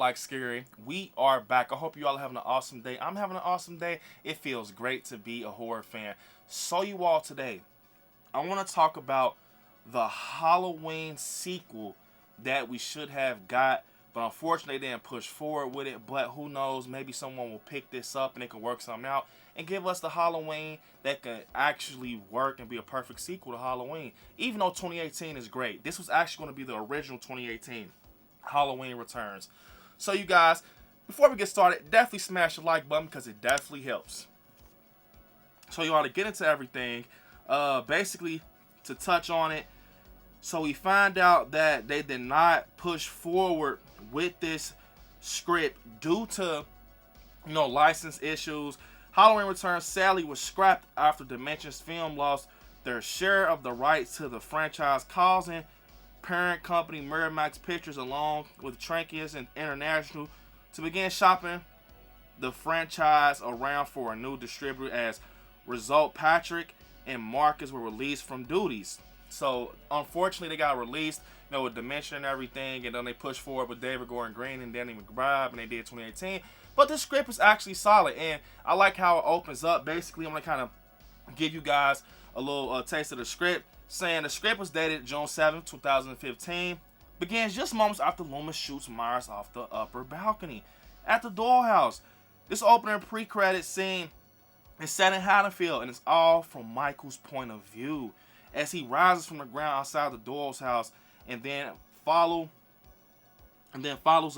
Like Scary. We are back. I hope you all are having an awesome day. I'm having an awesome day. It feels great to be a horror fan. So you all today, I want to talk about the Halloween sequel that we should have got, but unfortunately they didn't push forward with it. But who knows, maybe someone will pick this up and they can work something out and give us the Halloween that can actually work and be a perfect sequel to Halloween. Even though 2018 is great, this was actually going to be the original 2018 Halloween Returns. So you guys, before we get started, definitely smash the like button because it definitely helps. So you ought to get into everything. Basically, to touch on it, so we find out that they did not push forward with this script due to, license issues. Halloween Returns sadly was scrapped after Dimensions Film lost their share of the rights to the franchise, causing parent company Miramax Pictures, along with Trankius and International, to begin shopping the franchise around for a new distributor. As result, Patrick and Marcus were released from duties. So unfortunately, they got released, with Dimension and everything, and then they pushed forward with David Gordon Green and Danny McBride, and they did 2018. But the script is actually solid, and I like how it opens up. Basically, I'm gonna kind of give you guys a little taste of the script, saying the script was dated June 7th, 2015. Begins just moments after Loomis shoots Myers off the upper balcony at the dollhouse. This opening pre-credit scene is set in Haddonfield, and it's all from Michael's point of view as he rises from the ground outside the doll's house, and then follows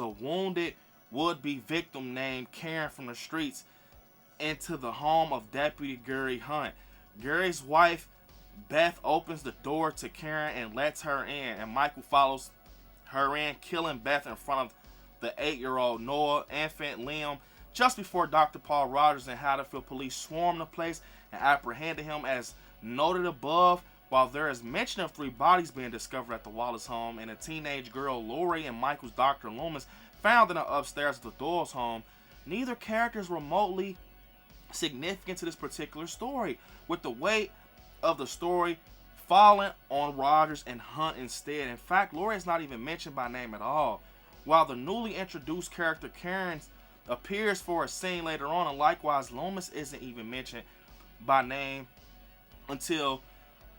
a wounded would-be victim named Karen from the streets into the home of Deputy Gary Hunt. Gary's wife, Beth, opens the door to Karen and lets her in, and Michael follows her in, killing Beth in front of the 8-year-old Noah infant Liam just before Dr. Paul Rogers and Haddonfield police swarm the place and apprehended him as noted above. While there is mention of 3 bodies being discovered at the Wallace home and a teenage girl, Lori, and Michael's Dr. Loomis found in the upstairs of the Doyle's home, neither character is remotely significant to this particular story, with the weight of the story falling on Rogers and Hunt instead. In fact, Lori is not even mentioned by name at all, while the newly introduced character Karen appears for a scene later on, and likewise Loomis isn't even mentioned by name until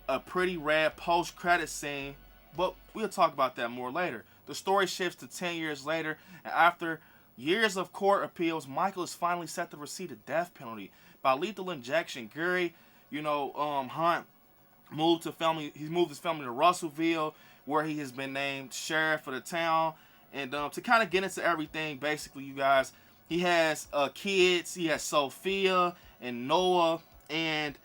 a pretty rad post-credit scene, but we'll talk about that more later. The story shifts to 10 years later, and after years of court appeals, Michael is finally set to receive the death penalty by lethal injection. Gary, Hunt moved his family to Russellville, where he has been named sheriff of the town. And to kind of get into everything, basically, you guys, he has kids. He has Sophia and Noah, and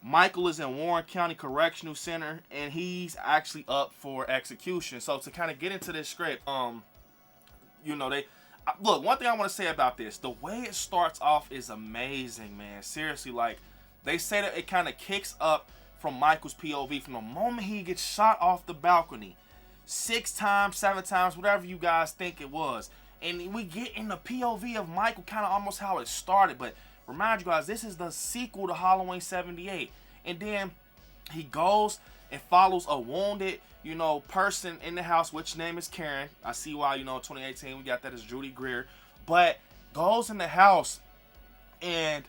Michael is in Warren County Correctional Center, and he's actually up for execution. So to kind of get into this script, look, one thing I want to say about this, the way it starts off is amazing, man. Seriously, like, they say that it kind of kicks up from Michael's POV from the moment he gets shot off the balcony, 6 times, 7 times, whatever you guys think it was. And we get in the POV of Michael, kind of almost how it started. But remind you guys, this is the sequel to Halloween 78. And then he goes and follows a wounded, person in the house, which name is Karen. I see why, 2018, we got that as Judy Greer. But goes in the house and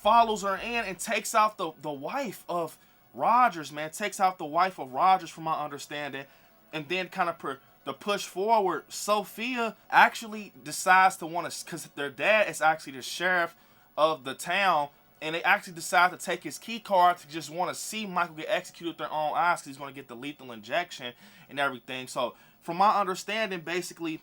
follows her in and takes out the wife of Rogers, man. Takes out the wife of Rogers, from my understanding. And then kind of the push forward, Sophia actually decides to want to, because their dad is actually the sheriff of the town, and they actually decide to take his key card to just want to see Michael get executed with their own eyes, because he's going to get the lethal injection and everything. So from my understanding, basically,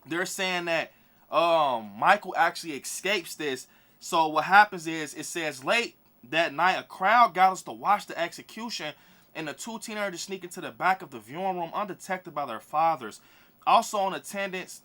they're saying that Michael actually escapes this. So what happens is, it says late that night, a crowd gathers to watch the execution, and the 2 teenagers sneak into the back of the viewing room undetected by their fathers. Also in attendance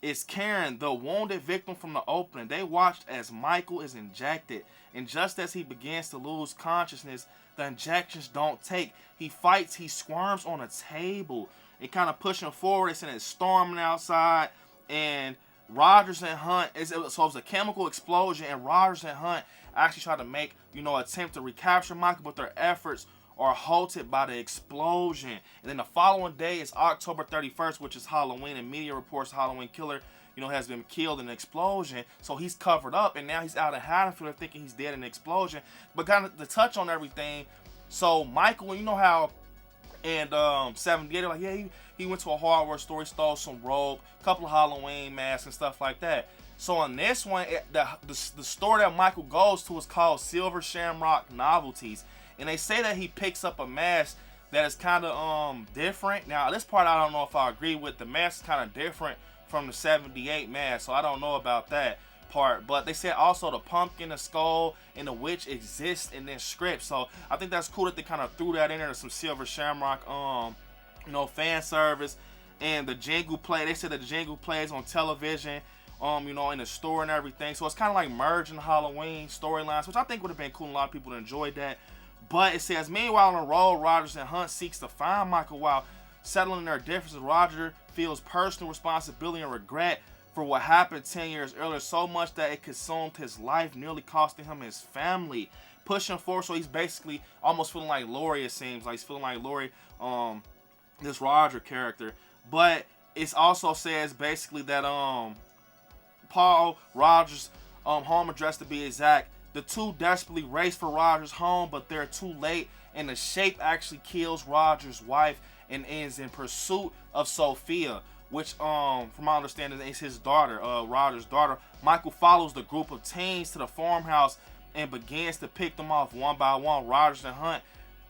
is Karen, the wounded victim from the opening. They watched as Michael is injected, and just as he begins to lose consciousness, the injections don't take. He fights, he squirms on a table. It kind of pushing forward. It's storming outside, and Rogers and Hunt, so it was a chemical explosion, and Rogers and Hunt actually try to make, attempt to recapture Michael, but their efforts are halted by the explosion. And then the following day is October 31st, which is Halloween, and media reports the Halloween killer, has been killed in an explosion. So he's covered up, and now he's out of hiding for thinking he's dead in an explosion. But kind of to touch on everything, so Michael, you know how in 78, they're like, yeah, he went to a hardware store, he stole some rope, a couple of Halloween masks and stuff like that. So on this one, the store that Michael goes to is called Silver Shamrock Novelties. And they say that he picks up a mask that is kind of different. Now, this part I don't know if I agree with. The mask is kind of different from the 78 mask, so I don't know about that part. But they said also the pumpkin, the skull, and the witch exist in this script. So I think that's cool that they kind of threw that in there to some Silver Shamrock, fan service. And the jingle play, they said that the jingle plays on television, in the store and everything. So it's kind of like merging Halloween storylines, which I think would have been cool, and a lot of people enjoyed that. But it says, meanwhile on the road, Rogers and Hunt seeks to find Michael while settling their differences. Roger feels personal responsibility and regret for what happened 10 years earlier, so much that it consumed his life, nearly costing him his family. Pushing forward, so he's basically almost feeling like Laurie, it seems. Like he's feeling like Laurie, this Roger character. But it also says basically that Paul Rogers' home address, to be exact, the two desperately race for Rogers' home, but they're too late, and the shape actually kills Rogers' wife and ends in pursuit of Sophia, which, from my understanding, is his daughter, Rogers' daughter. Michael follows the group of teens to the farmhouse and begins to pick them off one by one. Rogers and Hunt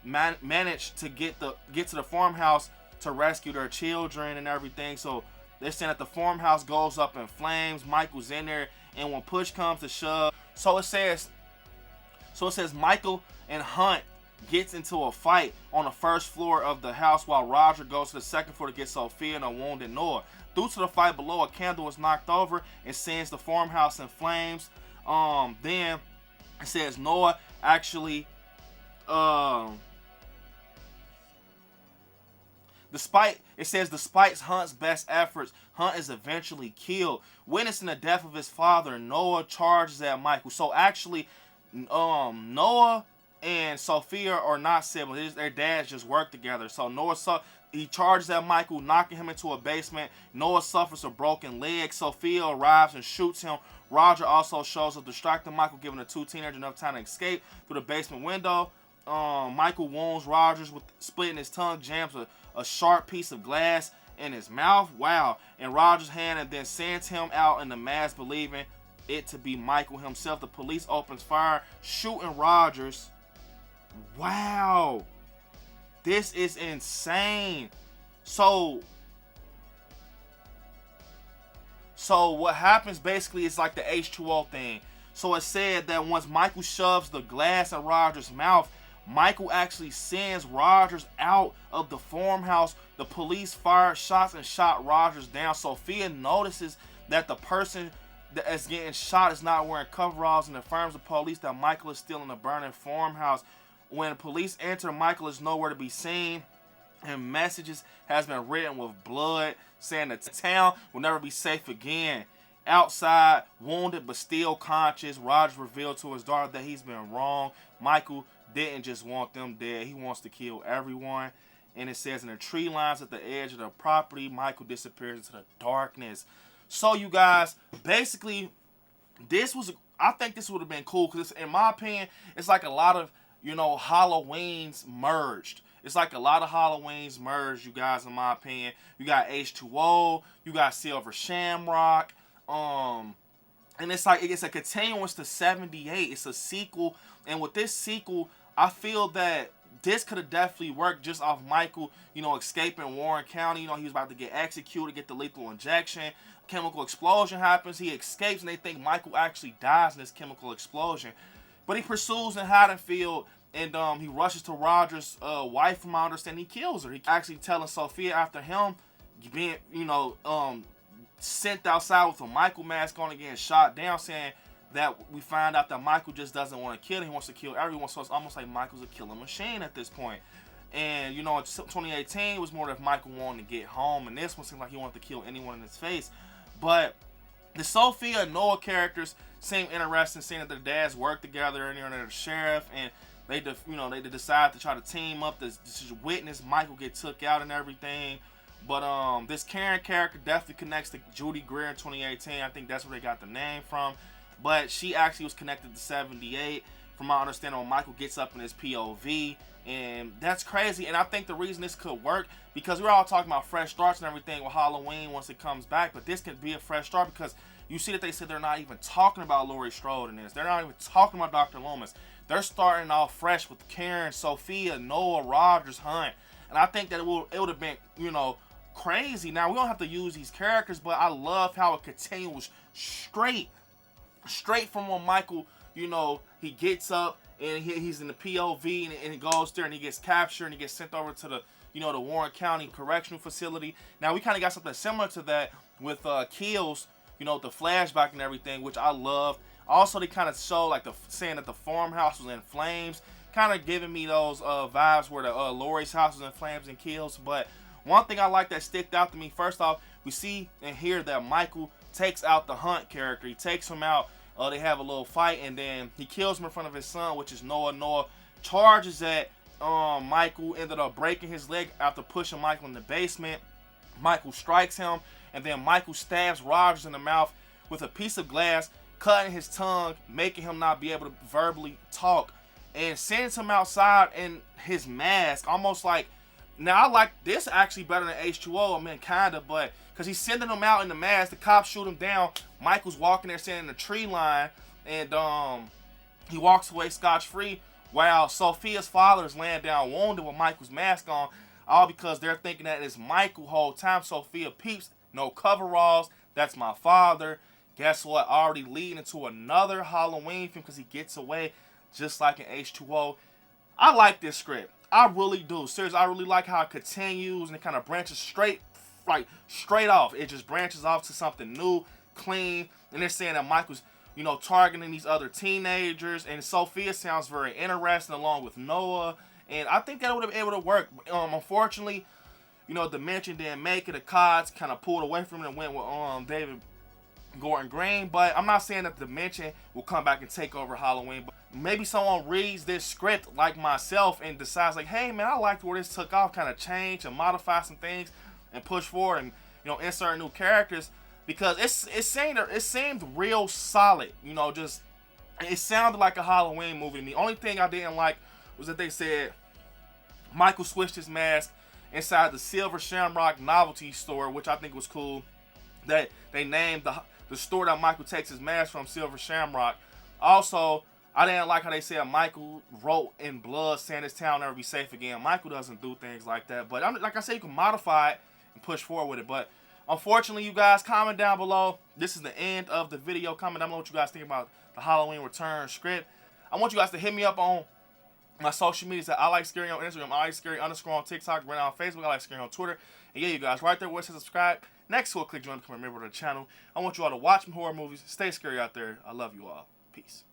manage to get to the farmhouse to rescue their children and everything. So they're saying that the farmhouse goes up in flames. Michael's in there, and when push comes to shove, so it says Michael and Hunt gets into a fight on the first floor of the house, while Roger goes to the second floor to get Sophia and a wounded Noah. Due to the fight below, a candle is knocked over and sends the farmhouse in flames. Then it says Noah actually, despite Hunt's best efforts, Hunt is eventually killed. Witnessing the death of his father, Noah charges at Michael. So actually, Noah and Sophia are not siblings. Their dads just work together. So he charges at Michael, knocking him into a basement. Noah suffers a broken leg. Sophia arrives and shoots him. Roger also shows up, distracting Michael, giving the two teenagers enough time to escape through the basement window. Michael wounds Rogers with splitting his tongue, jams a sharp piece of glass in his mouth, in Rogers' hand, and then sends him out in the mask, believing it to be Michael himself. The police opens fire, shooting Rogers. Wow, this is insane. So what happens basically is like the H2O thing. So it said that once Michael shoves the glass in Rogers' mouth, Michael actually sends Rogers out of the farmhouse. The police fired shots and shot Rogers down. Sophia notices that the person that is getting shot is not wearing coveralls and informs the police that Michael is still in the burning farmhouse. When police enter, Michael is nowhere to be seen, and messages has been written with blood saying that the town will never be safe again. Outside, wounded but still conscious, Rogers revealed to his daughter that he's been wrong. Michael didn't just want them dead, he wants to kill everyone. And it says in the tree lines at the edge of the property, Michael disappears into the darkness. So you guys, basically, I think this would have been cool, because in my opinion, it's like a lot of, Halloweens merged. It's like a lot of Halloweens merged, you guys, in my opinion. You got H2O, you got Silver Shamrock, and it's like, it's a continuance to 78. It's a sequel, and with this sequel, I feel that this could have definitely worked just off Michael, escaping Warren County. He was about to get executed, get the lethal injection. Chemical explosion happens. He escapes, and they think Michael actually dies in this chemical explosion. But he pursues in Haddonfield, and he rushes to Rogers' wife, from my understanding. He kills her. He actually telling Sophia after him being, sent outside with a Michael mask on and getting shot down, saying that we find out that Michael just doesn't want to kill him. He wants to kill everyone. So it's almost like Michael's a killing machine at this point. And, in 2018, it was more of Michael wanting to get home. And this one seemed like he wanted to kill anyone in his face. But the Sophia and Noah characters seem interesting, seeing that their dads work together and they're the sheriff. And they decide to try to team up to witness Michael get took out and everything. But this Karen character definitely connects to Judy Greer in 2018. I think that's where they got the name from. But she actually was connected to 78, from my understanding, when Michael gets up in his POV. And that's crazy. And I think the reason this could work, because we're all talking about fresh starts and everything with Halloween once it comes back, but this could be a fresh start because you see that they said they're not even talking about Laurie Strode in this. They're not even talking about Dr. Loomis. They're starting off fresh with Karen, Sophia, Noah, Rogers, Hunt. And I think that it would have been, crazy. Now, we don't have to use these characters, but I love how it continues straight from when Michael, he gets up and he's in the POV and he goes there and he gets captured and he gets sent over to the, the Warren County Correctional Facility. Now, we kind of got something similar to that with Keels, the flashback and everything, which I love. Also, they kind of show, like, saying that the farmhouse was in flames, kind of giving me those vibes where the Laurie's house was in flames and Keels. But one thing I like that sticked out to me, first off, we see and hear that Michael takes out the Hunt character. He takes him out. They have a little fight, and then he kills him in front of his son, which is Noah. Noah charges at Michael, ended up breaking his leg after pushing Michael in the basement. Michael strikes him, and then Michael stabs Rogers in the mouth with a piece of glass, cutting his tongue, making him not be able to verbally talk, and sends him outside in his mask, almost like. Now, I like this actually better than H2O, I mean, kind of, but because he's sending him out in the mask, the cops shoot him down. Michael's walking there standing in the tree line, and he walks away scotch-free while Sophia's father is laying down wounded with Michael's mask on, all because they're thinking that it's Michael whole time. Sophia peeps, no coveralls, that's my father. Guess what? Already leading into another Halloween film because he gets away just like in H2O. I like this script. I really do. Seriously, I really like how it continues and it kind of branches straight off. It just branches off to something new, clean. And they're saying that Michael's, targeting these other teenagers. And Sophia sounds very interesting along with Noah. And I think that would have been able to work. Unfortunately, Dimension didn't make it. The Cods kind of pulled away from it and went with David Gordon Green. But I'm not saying that Dimension will come back and take over Halloween. But maybe someone reads this script like myself and decides like, hey man, I liked where this took off, kind of change and modify some things and push forward and insert new characters, because it seemed real solid. It sounded like a Halloween movie to me. The only thing I didn't like was that they said Michael switched his mask inside the Silver Shamrock novelty store, which I think was cool. That they named the store that Michael takes his mask from Silver Shamrock. Also, I didn't like how they said Michael wrote in blood saying this town never be safe again. Michael doesn't do things like that. But like I said, you can modify it and push forward with it. But unfortunately, you guys, comment down below. This is the end of the video. Comment down below what you guys think about the Halloween Return script. I want you guys to hit me up on my social medias at ILIKESCARY on Instagram, ILIKESCARY_ on TikTok, right on Facebook, ILIKESCARY on Twitter. And yeah, you guys, right there where it says subscribe. Next to it, click join to become a member of the channel. I want you all to watch some horror movies. Stay scary out there. I love you all. Peace.